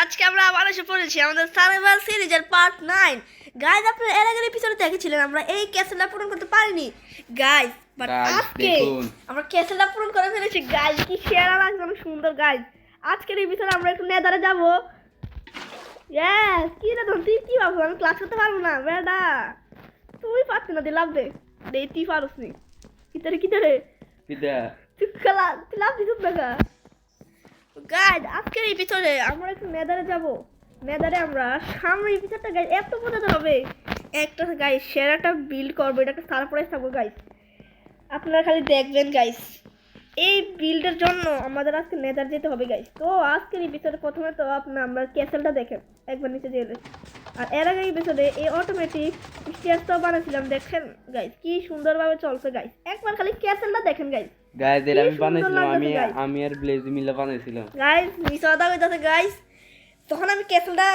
আজকে আমরা আবার এসে পড়েছি আমাদের সার্ভাইভাল সিরিজের পার্ট 9 গাইস। আপনারা এর আগের এপিসোডে দেখেছিলেন আমরা এই ক্যাসেলটা পূরণ করতে পারিনি গাইস, বাট আজকে আমরা ক্যাসেলটা পূরণ করে ফেলেছি গাইস। কি সেরা লাগছে, অনেক সুন্দর গাইস। আজকের এপিসোডে আমরা একটু নেদারে যাব। ইয়েস, কি রে তুই কি ভাবছো আমি ক্লাস করতে পারবো না? বেটা তুই পারছিস না, তুই লাভ দে দে, তুই পারছ নি। কিতারে কিতারে কিতা তুই খেলা তুই লাভ দিস না গাইস। আজকের এপিসোডে আমরা একটু নেদারে যাব। নেদারে আমরা সামনের এপিসোডটা গাইস এত মজাদার হবে। একটা গাইস সেরাটা বিল্ড করবো, এটা একটা সারপ্রাইজ থাকবো গাইস, আপনারা খালি দেখবেন গাইস। এই বিল্ডের জন্য আমাদের আজকে নেদার যেতে হবে গাইস। তো আজকের এপিসোডে প্রথমে তো আমরা ক্যাসেলটা দেখেন একবার নিচে দিয়ে, আর এর আগের এপিসোডে এই অটোমেটিক স্টেয়ারটাও বানাইছিলাম, দেখেন গাইস কি সুন্দরভাবে চলছে গাইস। একবার খালি ক্যাসেলটা দেখেন গাইস। গাইস এর আমি বানাইছিলাম, আমি আর ব্লেজি মিলে বানাইছিলাম গাইস। মিসাদা কইতাছে গাইস, তখন আমি ক্যাসেলটা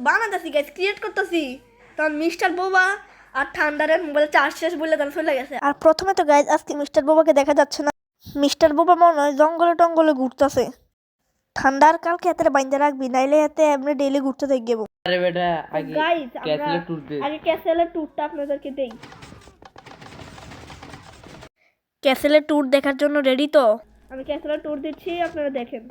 বানাইতাছি গাইস, ক্রিয়েট করতেছি, তখন মিস্টার বোবা আর ঠান্ডারের মোবাইলে চার্জ শেষ বলে তার চলে গেছে। আর প্রথমে তো গাইস আজকে মিস্টার বোবাকে দেখা যাচ্ছে না। মিস্টার বোবা মনে হয় জঙ্গলে টঙ্গলে ঘুরতেছে। ঠান্ডার কালকে হাতে বাইন্ধে রাখবি, নাইলে হাতে এমনি ডেইলি ঘুরতে থাকবো। আরে বেটা আগে গাইস ক্যাসেলের ট্যুর দে, আগে ক্যাসেলের ট্যুরটা আপনাদেরকে দেই। ক্যাসেলের ট্যুর দেখার জন্য রেডি তো? আমি ক্যাসেলের ট্যুর দিচ্ছি, আপনারা দেখেন।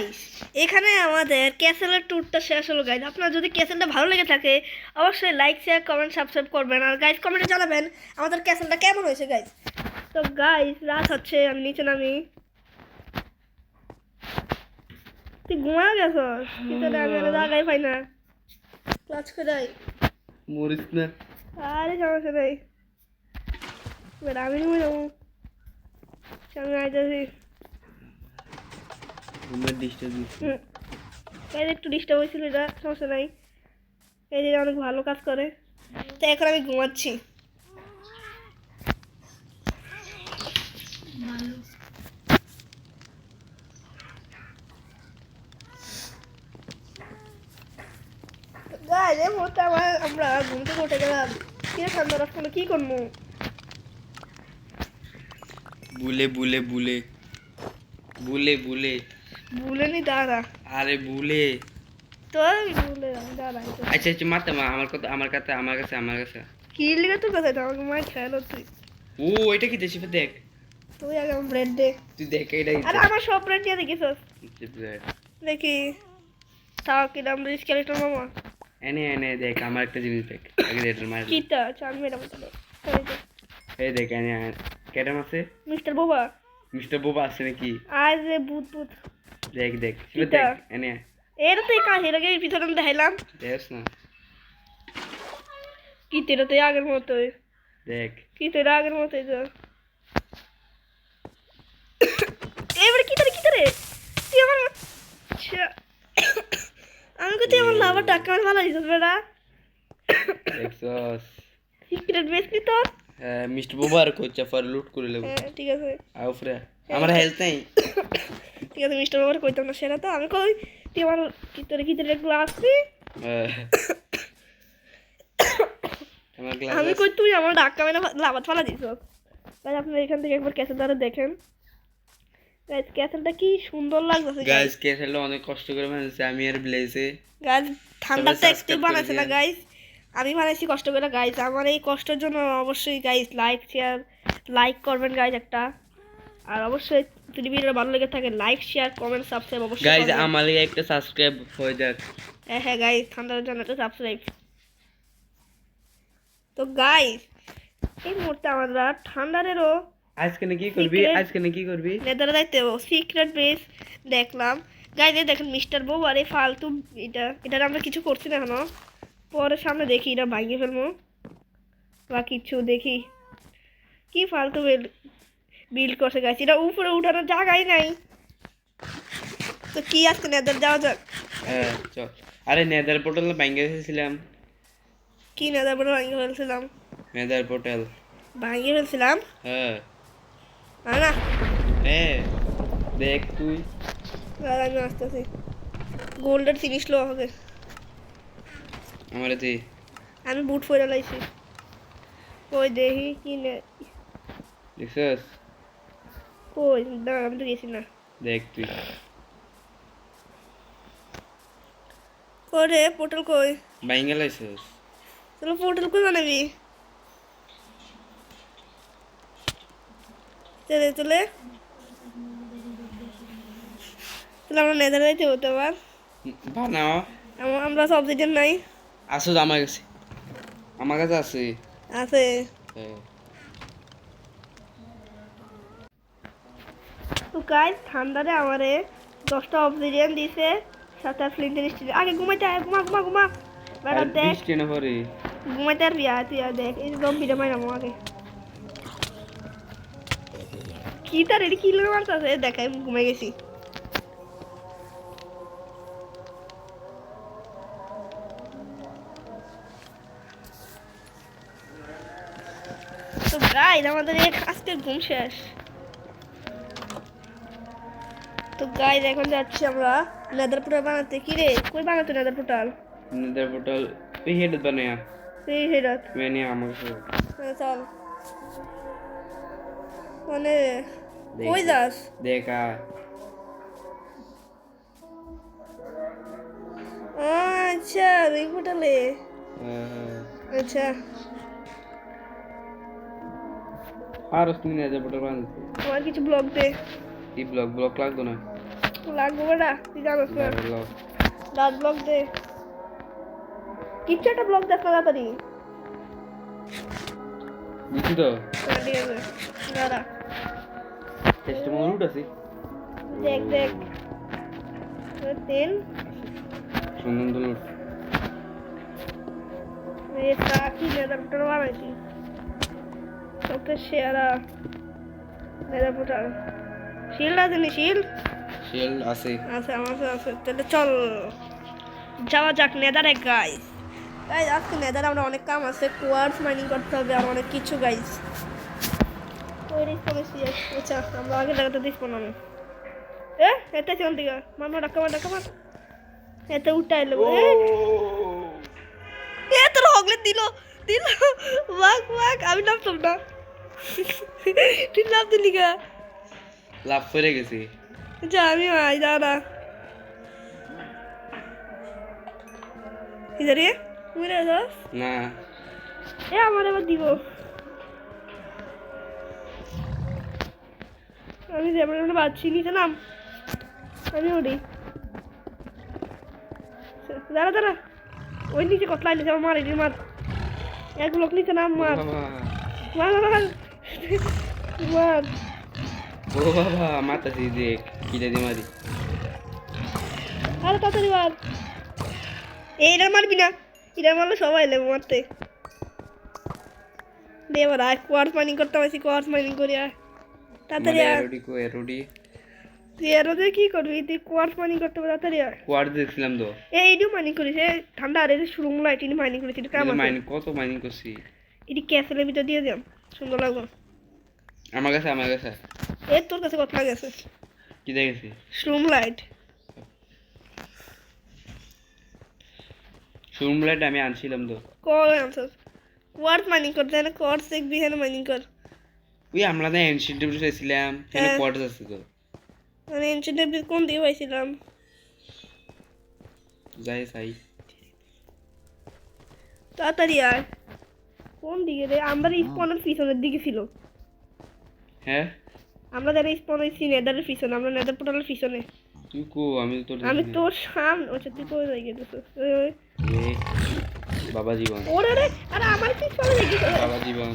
গাইস এখানে আমাদের ক্যাসেলের ট্যুরটা শেষ হলো গাইস। আপনার যদি ক্যাসেলটা ভালো লেগে থাকে অবশ্যই লাইক শেয়ার কমেন্ট সাবস্ক্রাইব করবেন, আর গাইস কমেন্টে জানাবেন আমাদের ক্যাসেলটা কেমন হয়েছে গাইস। তো গাইস রাত হচ্ছে, আমি নিচে নামি। তুই ঘুমা গেছ ভিতরে, আমি আর জায়গায় পাই না, ক্লাচ করে মরিস না। আরে সমস্যা নেই, আমি ঘুমে যাবো, আমি আইতেছি। ঘুমের ডিস্টার্ব দিচ্ছি। এই যে একটু ডিস্টার্ব হয়েছিল, এটা সমস্যা নাই, এই যে অনেক ভালো কাজ করে। তো এখন আমি ঘুমাচ্ছি। আমরা ঘুম থেকে উঠে গেলাম, কি ঠান্ডা রাখলো, কি করবো? বুলে বুলে বুলে বুলে বুলে ভুলে নি দাঁড়া, আরে বুলে। তো ভুলে দাঁড়া। আচ্ছা আচ্ছা মারতে মা, আমার কথা, আমার কাছে আমার কাছে আমার কাছে। কি লিখে তোর কাছে আমাকে মার খেয়াল তুই? ও এটা কি দেশে দেখ, তুই আগে আমার ব্রেড দে। তুই দেখ এটা কি আরে আমার সব ব্রেড দিয়ে দেখিস, ব্রেড। দেখি তাও কিরাম স্কেলেটন মামা। এনে এনে দেখ আমার একটা জিনিস দেখ, আগে এটার মার। কিটা চান মেডাম তো এই দেখ এনে কেডাম আছে, মিস্টার বাবা। মিস্টার বোবা আছে নাকি? আজ যে ভূত ভূত দেখ দেখ কিটা? দেখ এনে এটা তুই কাছে রেখে পিছনে দেখাইলাম, দেখ না, কি তেরা তুই আগের মতোই, দেখ কি তেরা আগের মতোই তো। এবারে কি তারে তুই আমার আচ্ছা, আমি তো তুই আমার লাভার টাকা আমার ভালো দিছিস বেটা। দেখছস? সিক্রেট বেসলি তোর? হ্যাঁ মিস্টার বোবার কোচা ফর লুট করে লেব। হ্যাঁ ঠিক আছে, আও ফ্রে আমার হেলথ নাই। ঠিক আছে মিস্টার বাবার কইতাম না সেটা, তো আমি কই তুই আমার কি তোর গ্লাস নি, আমার গ্লাস আমি কই তুই আমার ধাক্কা মেরে লাভাত ফালা দিছ। তাই আপনারা এখান থেকে একবার ক্যাসেল দ্বারা দেখেন গাইস, ক্যাসেলটা কি সুন্দর লাগছে গাইস। ক্যাসেলটা অনেক কষ্ট করে বানাইছে আমি আর ব্লেজে। গাইস ঠান্ডাটা একটু subscribe বানাইছে করে না দিয়েন। গাইস, আমি বানাইছি কষ্ট করে গাইস। আমার এই কষ্টের জন্য অবশ্যই গাইস লাইক করবেন গাইস একটা, আর অবশ্যই যদি ভিডিও ভালো লেগে থাকে লাইক শেয়ার কমেন্ট সাবস্ক্রাইব অবশ্যই গাইস করবেন। আমার লাগি একটা সাবস্ক্রাইব হয়ে যাক। হ্যাঁ গাইস ঠান্ডার জন্য একটা সাবস্ক্রাইব। তো গাইস এই মুহূর্তে আমরা ঠান্ডারেরও আজকে না কি করবি, Secret- আজকে না কি করবি? নেদারে যাইতে সিক্রেট বেস দেখলাম গাইস। এই দেখেন মিস্টার বউ আর এই ফালতু এটার আমরা কিছু করছি না এখনো, পরে সামনে দেখি এটা ভাঙিয়ে ফেলবো বা কিছু দেখি কি ফালতু বিল্ড করছে গাইস। এটা উপরে উঠানোর জায়গাই নাই, তো কি আজকে নেদার যাওয়া যাক। হ্যাঁ চল। আরে নেদার পোর্টাল ভাঙিয়ে ফেলছিলাম। কি নেদার পরে ভাঙিয়ে ফেলছিলাম? নেদার পোর্টাল ভাঙিয়ে ফেলছিলাম হ্যাঁ না, হ্যাঁ দেখ তুই। দাঁড়া আমি আসতেছি, গোল্ডের জিনিস লো হবে। আমার তুই আমি বুট ফেলে লাইছি, কই দেখি কি দেখছস? কই দাঁড়া, আমি তো গেছি না। দেখ তুই করে পোর্টাল কই? ভাঙিয়ে লাইছস। চলো পোর্টাল কই বানাবি? চলে চলে আমরা নেদার যাইতে হতে পার, বানাও। আমরা সব দিন নাই আসো আমার কাছে, আমার কাছে আছে। আছে। হ্যাঁ তো গাইস ঠান্ডারে আমারে 10টা অবসিডিয়ান দিছে, সাথে ফ্লিন্টের স্টিল। আগে ঘুমাইতে আয়, ঘুমা ঘুমা ঘুমা বেটা, দেখ বৃষ্টি না পরে। ঘুমাইতে আর বিয়া তুই আর দেখ এই জম্বিটা মাইরা আমাকে কি তার এটি কি লোক মারতেছে, দেখাই ঘুমাই গেছি। তো গাইস আমাদের আজকে ঘুম শেষ। তো গাইস এখন যাচ্ছি আমরা নেদার পোর্টাল বানাতে। কি রে কই বানাতো নেদার পোর্টাল? নেদার পোর্টাল তুই হেড বানায়া তুই হেরাত মানে আমার কাছে। চল মানে কই যাস? দেখা আচ্ছা এই পোর্টালে, আচ্ছা আর তুমি নেদার পোর্টাল বানাতে আমার কিছু ব্লগ দে। এই ব্লক লাগতো না। লাগবে বেটা তুই জানোস না দাঁড়াও ডাট ব্লক দে কিচ্ছু একটা ব্লক দেখ না তাড়াতাড়ি দিছি তো হ্যাঁ, ঠিক আছে দাঁড়া টেস্ট মনে রুট আছে দেখ দেখ তেল সুন্দর রুট এটা কি নেদার পোটার বানাইছি সবটা সেরা নেদার পোটার শিল্ড আছে নি শিল্ড শেল আছে আচ্ছা আমার কাছে আছে তাহলে চল যাওয়া যাক নেদারে গাইস গাইস আজকে নেদারে আমরা অনেক কাম আছে কোয়ার্টজ মাইনিং করতে হবে আর অনেক কিছু গাইস তৈরি করেছি আচ্ছা আমরা আগে জায়গাটা দেখবো না আমি এটা চল দিগা মামা ডাকা মার এটা উঠাই লো তোর হগলে দিল বাক আমি নামতাম না তুই নাম দিলি গা লাভ করে গেছি যা আমি আই দাঁড়া ইধারে মেরে যাস না আমার এবার দিব আমি যেমন বাচ্চি নিচে নাম আমি ওডি দাঁড়া ওই নিচে কত লাইন নিচে মার এটি মার এক লোক নিচে নাম মার মার মার ও বাবা মাতাছি যে কিলে দি মারি আরে তাড়াতাড়ি মার এইটা মারবি না এটা মারলে সবাই নেবে মারতে দে এবার আর কোয়ার্স মাইনিং করতে পারছি কোয়ার্স মাইনিং করি আর তাড়াতাড়ি আর এরোডি তুই এরোদে কি করবি তুই কোয়ার্স মাইনিং করতে পারবি তাড়াতাড়ি আর কোয়ার্ড দিয়েছিলাম তো এইটিও মাইনিং করিস ঠান্ডা আর এই শুরু মূলা এটি মাইনিং করিস এটা কেমন মাইনিং কত মাইনিং করছি এটি ক্যাসেলের ভিতর দিয়ে দিলাম সুন্দর লাগবে আমার কাছে এই তোর কাছে কত লাগে আছে কি দেখেছি শ্রুম লাইট সুমলাইট আমি আনছিলাম তো কল আনসার কোয়ার্স মাইনিং করতে না কোয়ার্স দেখবি হ্যাঁ মাইনিং কর ওই আমরা না এনসিডব্লিউ চাইছিলাম এখানে হ্যাঁ। কোয়ার্টার আছে তো আমি এনসিডব্লিউ কোন দিকে পাইছিলাম যাই চাই তাড়াতাড়ি আয় কোন দিকে রে আমরা স্পনের পিছনের দিকে ছিল হ্যাঁ আমরা যারা স্পন হয়েছি নেদারের পিছনে আমরা নেদার পোর্টালের পিছনে তুই কো আমি তো তোর আমি তোর সামনে আচ্ছা তুই কই রয়ে গেছিস এ, বাবা জীবন ওরে রে আরে আমার পিছনে দেখি বাবা জীবন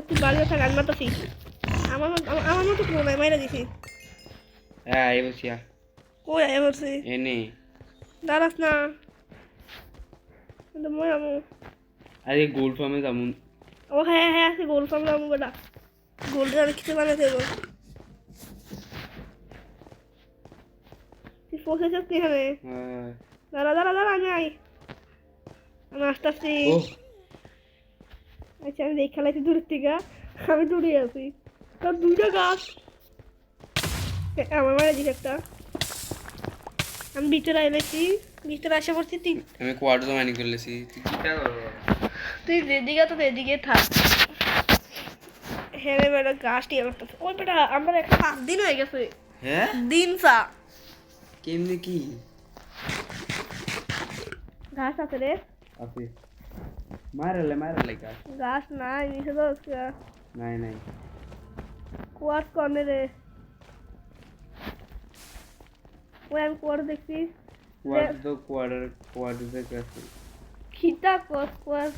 তুই বাড়িতে থাক আমি মারতাছি আমার মতো কোনো নাই মাইরা দিছি হ্যাঁ এই বলছি কই আয় বলছি এনে দাঁড়াস না কিন্তু মই আমু আরে গোল ফার্মে যেমন ও হ্যাঁ আছে গোল ফার্ম আমু গোটা গোল্ড আর কিছু বানাতে গো তুই পৌঁছেছিস কি এখানে দাঁড়া আমি আসতেছি ও আচ্ছা আমি দেখ খেলাইছি দূরের থেকে আমি দূরে আছি তোর দুইটা গাছ আমার মারা দিস একটা আমি ভিতরে এলেছি ভিতরে আসা পড়ছি আমি কোয়ার্টার মাইনিং করলেছি তুই যেদিকে তো সেদিকে থাক হ্যাঁ রে বেটা গাছ টিয়া করতেছে ওই বেটা আমরা 5 দিন হয়ে গেছে হ্যাঁ দিন চা কেমনে কি ঘাস আছে রে আছে মারালে গাছ নাই নিচে তো নাই কোয়ার্স কর্নে রে ওই আমি কোয়ার্স দেখছি কোয়ার্টার থেকে আছে খিতা কোয়ার্স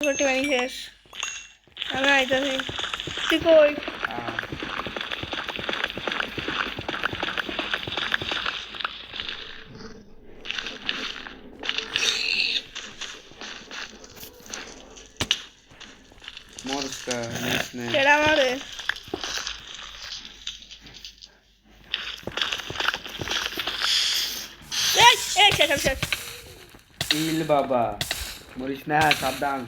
রুটি বানিয়ে শেষ আমি আইতাছি তুই কই মরস্কা নেসনে কেডা মারে এই শেষ ইল বাবা মরিস না সাবধান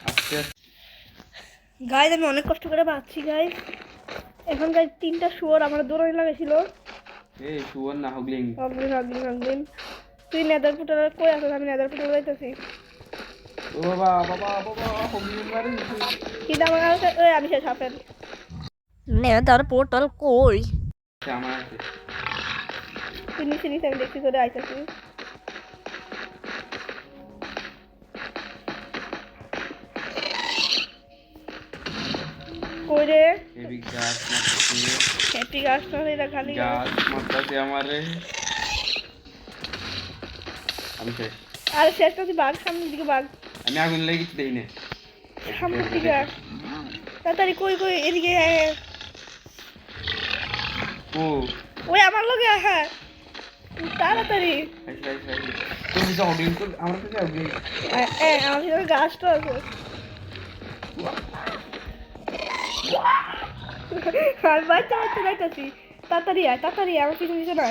আস্তে গাইজ আমি অনেক কষ্ট করে পাচ্ছি গাইজ এখন গাইজ 3টা শুয়োর আমার দৌড়ানি লাগাইছিল এই শুয়োর না হগলিং হগলিন তুই নেদার পুটার কই আছিস আমি নেদার পুটার যাইতাছি ও বাবা বাবা বাবা হগলিং মারে কিন্তু আমার কাছে আমি শেষ হাফের নেদার পোর্টাল কই আমার আছে তুই নিচে আমি দেখছি করে আইতাছি কই রে হেভি গাছ মারতেছে হ্যাপি গাছ না এটা খালি গাছ মারতেছে আমারে আমি শেষ আর শেষটা তুই বাঘ সামনের দিকে বাঘ আমি আগুন লেগে কিছু দেই না সামনের দিকে তাড়াতাড়ি কই এদিকে ও ওই আমার লগে হ্যাঁ তাড়াতাড়ি তুমি যাও ডিম তো আমরা তো যাও ডিম আমার ভিতরে গাছটা আছে আর বাচ্চা যাইতাছি তাড়াতাড়ি আমার কিছু না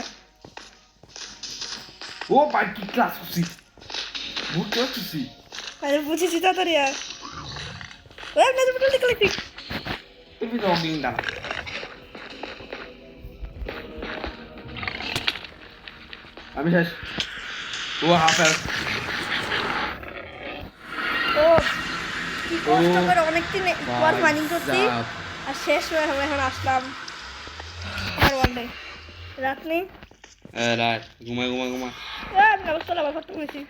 ও ভাই কি ক্লাস হচ্ছি বুঝতে পারছি আরে বুঝেছি তাড়াতাড়ি ওই আমি তো লিখি তুমি যাও ডিম দাঁড়া আমি শেষ ও হাফের ও কি কষ্ট করে অনেকদিন পর মাইনিং করছি আর শেষ হয়ে এখন আসলাম আর ওয়ানডে রাত নেই রাত ঘুমা আমি অবস্থা আবার করতে পেরেছি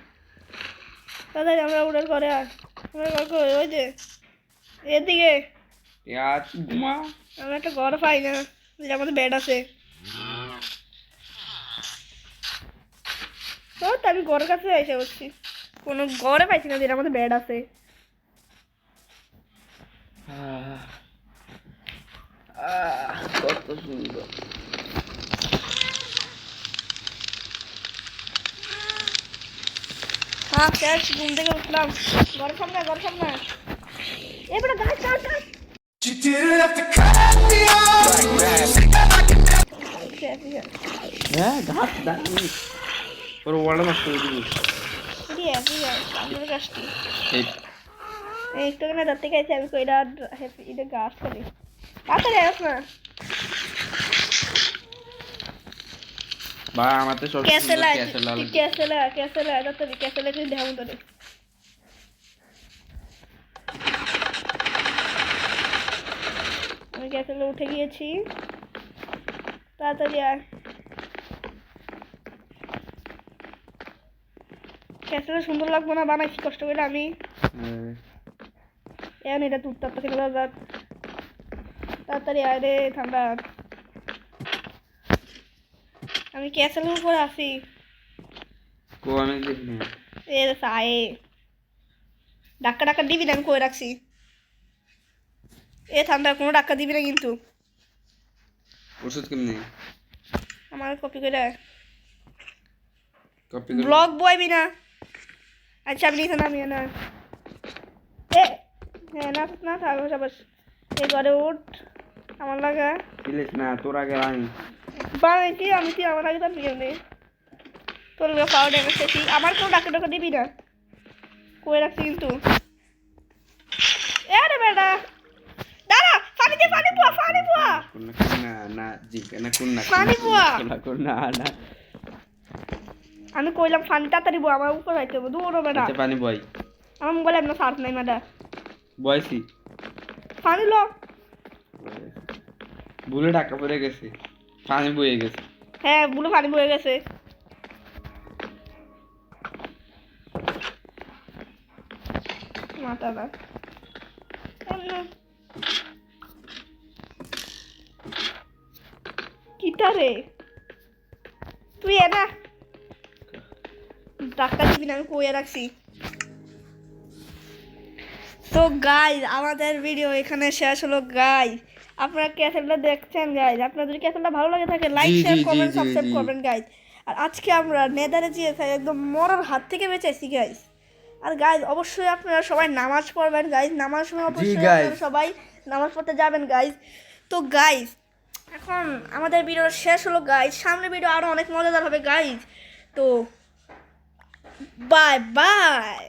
তাড়াতাড়ি আমরা উড়ার করে আর আমরা ঘর করে ওই যে এদিকে ইয়ার ঘুমা আমরা একটা ঘর পাই না যে আমাদের বেড আছে তো আমি ঘরের কাছে এসে বসছি কোনো ঘরে পাইছি না যে আমাদের বেড আছে কত সুন্দর হ্যাঁ শেষ ঘুম থেকে উঠলাম ঘর সামনে এবারে গাছ You didn't have to cut me off হ্যাঁ ঘাস দাঁড়ি ওর ওয়ার্ল্ড নষ্ট করে দিবি আমার গাছটি এই একটু না ধরতে গেছি আমি কইরা এটা গাছ করি তাড়াতাড়ি আস না বা আমার তো সব ক্যাসেলা ক্যাসেলা তাড়াতাড়ি ক্যাসেলা তুই দেখাবো তোরে আমি ক্যাসেলে উঠে গিয়েছি তাড়াতাড়ি আয় ক্যাসেলে সুন্দর লাগবো না বানাইছি কষ্ট করে আমি এখন এটা তুলতে থেকে তাড়াতাড়ি আয় রে ঠান্ডা আমি ক্যাসেলের উপরে আছি কো আমি দেখি এ সায়ে ডাক্কা দিবি না আমি কই রাখছি এ ঠান্ডা কোনো ডাক্কা দিবি না কিন্তু ওষুধ কেমনি আমার কপি করে কপি ব্লগ বইবি না আচ্ছা আমি নিতে নামি না এ হ্যাঁ না থাকো সবাস এই ঘরে উঠ আমার লাগা প্লিজ না তোর আগে আমি বানাইছি আমি কি আমার আগে তো নিয়ে নেই তোর পাওয়ার রেখেছি আমার কোনো ডাক্কা দিবি না কই রাখছি কিন্তু এ রে বেটা দাঁড়া পানি পোয়া না না জি না কোন না পানি পোয়া না না আমি কইলাম পানি তাড়াতাড়ি বয় আমার উপর হইতে হবে দূর হবে না আচ্ছা পানি বই আমার মোবাইলে এমন সার্চ নাই ম্যাডা বয়সি পানি লো ভুলে টাকা পড়ে গেছে পানি বয়ে গেছে হ্যাঁ বুলো পানি বয়ে গেছে মাথা না কিটা রে তুই এনা ডাক্তার দিবি না আমি কইয়া রাখছি তো গাইজ আমাদের ভিডিও এখানে শেষ হলো গাইজ। আপনারা ক্যাসেলটা দেখছেন গাইজ, আপনাদের যদি ক্যাসেলটা ভালো লাগে থাকে লাইক জি, শেয়ার জি, কমেন্ট জি, সাবস্ক্রাইব জি। করবেন গাইজ। আর আজকে আমরা নেদারে যেয়ে একদম মরার হাত থেকে বেঁচেছি গাইজ। আর গাইজ অবশ্যই আপনারা সবাই নামাজ পড়বেন গাইজ, নামাজ সময় অবশ্যই guys। আপনারা সবাই নামাজ পড়তে যাবেন গাইজ। তো গাইজ এখন আমাদের ভিডিও শেষ হলো গাইজ, সামনে ভিডিও আরো অনেক মজাদার হবে গাইজ। তো বাই বাই।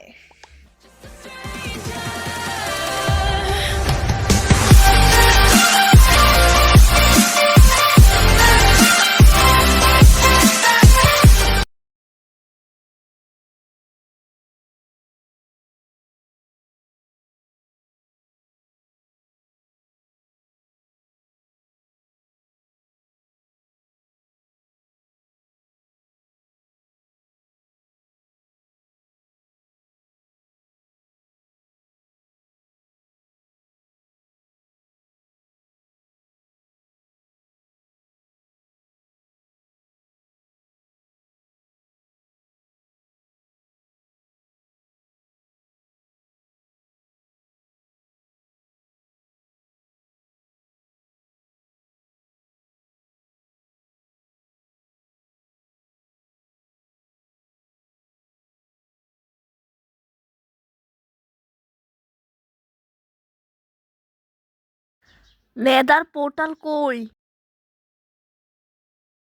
নেদার পোর্টাল কই?